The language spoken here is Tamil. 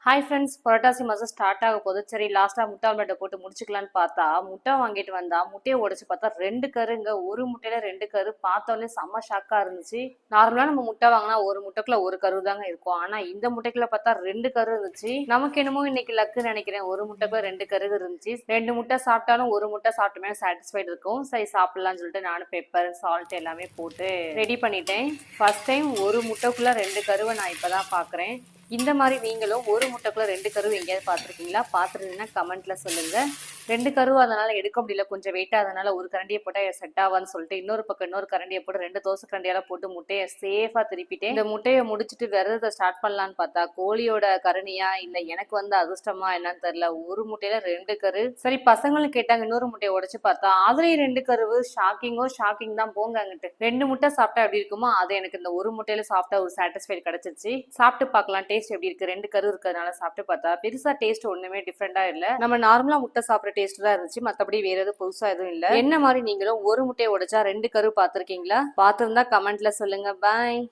ஹாய் ஃப்ரெண்ட்ஸ், புரட்டாசி மாதம் ஸ்டார்ட் ஆக போது. சரி, லாஸ்ட்டாக முட்டை ஆம்லெட்டை போட்டு முடிச்சுக்கலான்னு பார்த்தா, முட்டை வாங்கிட்டு வந்தா முட்டையை உடைச்சு பார்த்தா 2 கருங்க. ஒரு முட்டையில 2 கரு. பார்த்தோன்னே செம்ம ஷாக்காக இருந்துச்சு. நார்மலாக நம்ம முட்டை வாங்கினா ஒரு முட்டைக்குள்ள ஒரு கரு தாங்க இருக்கும். ஆனால் இந்த முட்டைக்குள்ள பார்த்தா 2 கரு இருந்துச்சு. நமக்கு என்னமோ இன்னைக்கு லக்குன்னு நினைக்கிறேன். ஒரு முட்டைக்குள்ள 2 கரு இருந்துச்சு. 2 முட்டை சாப்பிட்டாலும் ஒரு முட்டை சாப்பிட்டுமே சாட்டிஸ்ஃபைடு இருக்கும். சரி, சாப்பிடலாம்னு சொல்லிட்டு நானும் பெப்பர் சால்ட் எல்லாமே போட்டு ரெடி பண்ணிட்டேன். ஃபர்ஸ்ட் டைம் ஒரு முட்டைக்குள்ள 2 கருவை நான் இப்போதான் பார்க்குறேன். இந்த மாதிரி நீங்களும் ஒரு முட்டைக்குள்ள 2 கரு எங்கேயாவது பார்த்துருக்கீங்களா? பார்த்துருந்தீங்கன்னா கமெண்ட்ல சொல்லுங்க. 2 கருவா அதனால எடுக்க முடியல, கொஞ்சம் வெயிட்டா, அதனால ஒரு கரண்டியை போட்டா செட் ஆவான்னு சொல்லிட்டு இன்னொரு பக்கம் இன்னொரு கரண்டியை போட்டு 2 தோசை கரண்டியால போட்டு முட்டையை சேஃபா திருப்பிட்டேன். இந்த முட்டையை முடிச்சுட்டு விரதத்தை ஸ்டார்ட் பண்ணலான்னு பார்த்தா கோழியோட கரணியா இல்ல எனக்கு வந்து அதிர்ஷ்டமா என்னன்னு தெரியல, ஒரு முட்டையில 2 கரு. சரி, பசங்களும் கேட்டாங்க, இன்னொரு முட்டையை உடைச்சு பார்த்தா அதுலயும் 2 கருவு. ஷாக்கிங் தான் போங்க. அங்கிட்டு 2 முட்டை சாப்பிட்டா எப்படி இருக்குமோ அது எனக்கு இந்த ஒரு முட்டையில சாப்பிட்டா ஒரு சாட்டிஸ்ஃபைட் கிடைச்சிருச்சு. சாப்பிட்டு பார்க்கலாம் டேஸ்ட் எப்படி இருக்கு. 2 கரு இருக்கிறதுனால சாப்பிட்டு பார்த்தா பெருசா டேஸ்ட் ஒண்ணுமே டிஃப்ரெண்டா இல்ல. நம்ம நார்மலா முட்டை சாப்பிட்ற டேஸ்ட் தான் இருந்துச்சு. மத்தபடி வேற எதுவும் புதுசா எதுவும் இல்ல. என்ன மாதிரி நீங்களும் ஒரு முட்டையை உடைச்சா 2 கரு பார்த்திருக்கீங்களா? பார்த்திருந்தா கமெண்ட்ல சொல்லுங்க. பாய்.